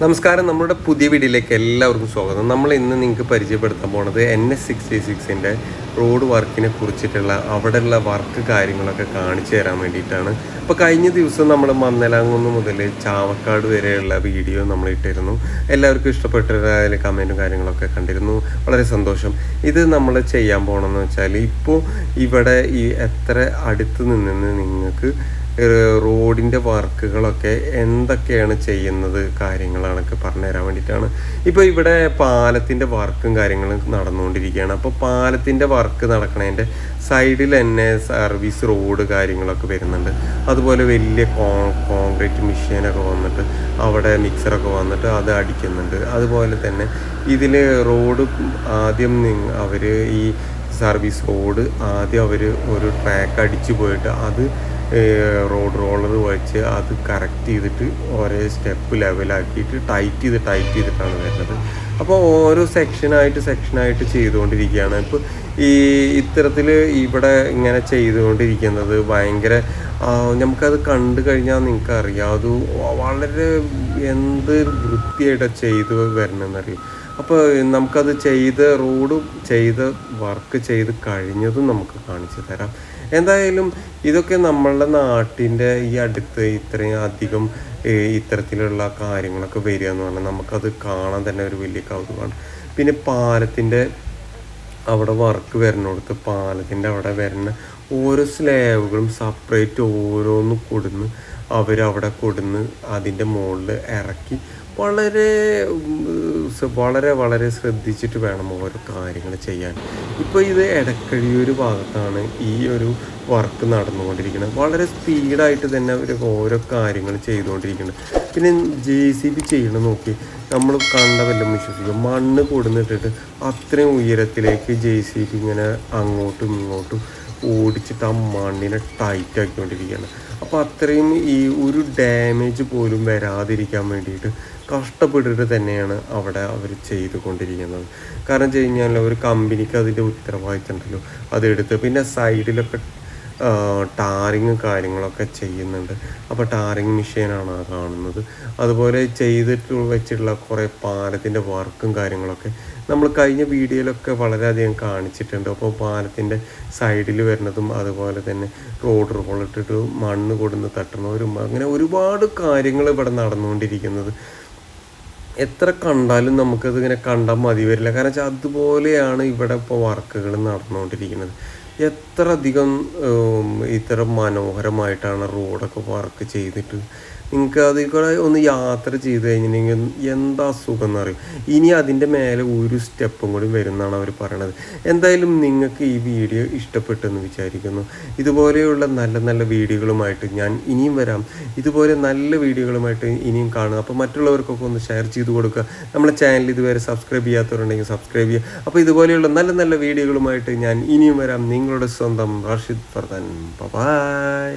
നമസ്കാരം. നമ്മുടെ പുതിയ വീഡിയോയിലേക്ക് എല്ലാവർക്കും സ്വാഗതം. നമ്മൾ ഇന്ന് നിങ്ങൾക്ക് പരിചയപ്പെടുത്താൻ പോണത് NS66 റോഡ് വർക്കിനെ കുറിച്ചിട്ടുള്ള അവിടെയുള്ള വർക്ക് കാര്യങ്ങളൊക്കെ കാണിച്ചു തരാൻ വേണ്ടിയിട്ടാണ്. അപ്പോൾ കഴിഞ്ഞ ദിവസം നമ്മൾ മന്നലാങ്കുന്ന് മുതൽ ചാവക്കാട് വരെയുള്ള വീഡിയോ നമ്മൾ ഇട്ടിരുന്നു. എല്ലാവർക്കും ഇഷ്ടപ്പെട്ടിട്ട് അതിൽ കമൻറ്റും കാര്യങ്ങളൊക്കെ കണ്ടിരുന്നു. വളരെ സന്തോഷം. ഇത് നമ്മൾ ചെയ്യാൻ പോകണമെന്ന് വെച്ചാൽ ഇപ്പോൾ ഇവിടെ ഈ എത്ര അടുത്ത് നിന്ന് നിങ്ങൾക്ക് റോഡിൻ്റെ വർക്കുകളൊക്കെ എന്തൊക്കെയാണ് ചെയ്യുന്നത് കാര്യങ്ങളാണൊക്കെ പറഞ്ഞു തരാൻ വേണ്ടിയിട്ടാണ്. ഇപ്പോൾ ഇവിടെ പാലത്തിൻ്റെ വർക്കും കാര്യങ്ങളും നടന്നുകൊണ്ടിരിക്കുകയാണ്. അപ്പോൾ പാലത്തിൻ്റെ വർക്ക് നടക്കണതിൻ്റെ സൈഡിൽ തന്നെ സർവീസ് റോഡ് കാര്യങ്ങളൊക്കെ വരുന്നുണ്ട്. അതുപോലെ വലിയ കോൺക്രീറ്റ് മെഷീനൊക്കെ വന്നിട്ട് അവിടെ മിക്സറൊക്കെ വന്നിട്ട് അത് അടിക്കുന്നുണ്ട്. അതുപോലെ തന്നെ ഇതിൽ റോഡ് ആദ്യം അവർ ഈ സർവീസ് റോഡ് ആദ്യം അവർ ഒരു ട്രാക്ക് അടിച്ചു പോയിട്ട് അത് റോഡ് റോളർ വെച്ച് അത് കറക്റ്റ് ചെയ്തിട്ട് ഓരോ സ്റ്റെപ്പ് ലെവലാക്കിയിട്ട് ടൈറ്റ് ചെയ്തിട്ടാണ് വരുന്നത്. അപ്പോൾ ഓരോ സെക്ഷനായിട്ട് ചെയ്തുകൊണ്ടിരിക്കുകയാണ്. ഇപ്പോൾ ഈ ഇത്തരത്തിൽ ഇവിടെ ഇങ്ങനെ ചെയ്തുകൊണ്ടിരിക്കുന്നത് ഭയങ്കര നമുക്കത് കണ്ടു കഴിഞ്ഞാൽ നിങ്ങൾക്ക് അറിയാം അത് വളരെ എന്ത് വൃത്തിയായിട്ടാണ് ചെയ്ത് വരണമെന്നറിയും. അപ്പോൾ നമുക്കത് ചെയ്ത വർക്ക് ചെയ്ത് കഴിഞ്ഞതും നമുക്ക് കാണിച്ചു തരാം. എന്തായാലും ഇതൊക്കെ നമ്മളുടെ നാട്ടിൻ്റെ ഈ അടുത്ത് ഇത്രയും അധികം ഇത്തരത്തിലുള്ള കാര്യങ്ങളൊക്കെ വരിക എന്ന് പറഞ്ഞാൽ നമുക്കത് കാണാൻ തന്നെ ഒരു വലിയ കൗതുകമാണ്. പിന്നെ പാലത്തിൻ്റെ അവിടെ വർക്ക് വരുന്നിടത്ത് പാലത്തിൻ്റെ അവിടെ വരുന്ന ഓരോ സ്ലാബുകളും സെപ്പറേറ്റ് ഓരോന്ന് അവരവിടെ കൊടുന്ന് അതിൻ്റെ മുകളിൽ ഇറക്കി വളരെ ശ്രദ്ധിച്ചിട്ട് വേണം ഓരോ കാര്യങ്ങൾ ചെയ്യാൻ. ഇപ്പോൾ ഇത് എടക്കഴിയൂർ ഭാഗത്താണ് ഈ ഒരു വർക്ക് നടന്നുകൊണ്ടിരിക്കുന്നത്. വളരെ സ്പീഡായിട്ട് തന്നെ അവർ ഓരോ കാര്യങ്ങൾ ചെയ്തുകൊണ്ടിരിക്കുന്നത്. പിന്നെ JCB ചെയ്യണം നോക്കി നമ്മൾ കണ്ട വല്ലതും വിശ്വസിക്കും. മണ്ണ് കൊടുന്നിട്ടിട്ട് അത്രയും ഉയരത്തിലേക്ക് JCB ഇങ്ങനെ അങ്ങോട്ടും ഇങ്ങോട്ടും ഓടിച്ചിട്ട് ആ മണ്ണിനെ ടൈറ്റാക്കിക്കൊണ്ടിരിക്കുകയാണ്. അപ്പോൾ അത്രയും ഈ ഒരു ഡാമേജ് പോലും വരാതിരിക്കാൻ വേണ്ടിയിട്ട് കഷ്ടപ്പെട്ടിട്ട് തന്നെയാണ് അവിടെ അവർ ചെയ്തുകൊണ്ടിരിക്കുന്നത്. കാരണം വെച്ച് കഴിഞ്ഞാൽ ഒരു കമ്പനിക്ക് അതിൻ്റെ ഉത്തരവാദിത്തം ഉണ്ടല്ലോ അതെടുത്ത്. പിന്നെ സൈഡിലൊക്കെ ടാറിങ് കാര്യങ്ങളൊക്കെ ചെയ്യുന്നുണ്ട്. അപ്പോൾ ടാറിങ് മെഷീനാണ് ആ കാണുന്നത്. അതുപോലെ ചെയ്തിട്ട് വെച്ചിട്ടുള്ള കുറേ പാലത്തിൻ്റെ വർക്കും കാര്യങ്ങളൊക്കെ നമ്മൾ കഴിഞ്ഞ വീഡിയോയിലൊക്കെ വളരെയധികം കാണിച്ചിട്ടുണ്ട്. അപ്പോൾ പാലത്തിൻ്റെ സൈഡിൽ വരുന്നതും അതുപോലെ തന്നെ റോഡ് റോളിട്ടിട്ട് മണ്ണ് കൊടുന്ന് തട്ടുന്നവരും അങ്ങനെ ഒരുപാട് കാര്യങ്ങൾ ഇവിടെ നടന്നുകൊണ്ടിരിക്കുന്നത്. എത്ര കണ്ടാലും നമുക്കത് ഇങ്ങനെ കണ്ടാൽ മതി വരില്ല. കാരണം വെച്ചാൽ അതുപോലെയാണ് ഇവിടെ ഇപ്പോൾ വർക്കുകൾ നടന്നുകൊണ്ടിരിക്കുന്നത്. എത്ര അധികം ഇത്തരം മനോഹരമായിട്ടാണ് റോഡൊക്കെ വർക്ക് ചെയ്തിട്ട് നിങ്ങൾക്ക് അതിൽ കൂടെ ഒന്ന് യാത്ര ചെയ്ത് കഴിഞ്ഞിട്ടുണ്ടെങ്കിൽ എന്താ സുഖം എന്നറിയും. ഇനി അതിൻ്റെ മേലെ ഒരു സ്റ്റെപ്പും കൂടി വരുന്നതാണ് അവർ പറയണത്. എന്തായാലും നിങ്ങൾക്ക് ഈ വീഡിയോ ഇഷ്ടപ്പെട്ടെന്ന് വിചാരിക്കുന്നു. ഇതുപോലെയുള്ള നല്ല വീഡിയോകളുമായിട്ട് ഞാൻ ഇനിയും വരാം. ഇതുപോലെ നല്ല വീഡിയോകളുമായിട്ട് ഇനിയും കാണുക. അപ്പോൾ മറ്റുള്ളവർക്കൊക്കെ ഒന്ന് ഷെയർ ചെയ്ത് കൊടുക്കുക. നമ്മളെ ചാനൽ ഇതുവരെ സബ്സ്ക്രൈബ് ചെയ്യാത്തവരുണ്ടെങ്കിൽ സബ്സ്ക്രൈബ് ചെയ്യുക. അപ്പോൾ ഇതുപോലെയുള്ള നല്ല വീഡിയോകളുമായിട്ട് ഞാൻ ഇനിയും വരാം. നിങ്ങളുടെ സ്വന്തം റാഷിദ് ഫർദാൻ. ബൈ.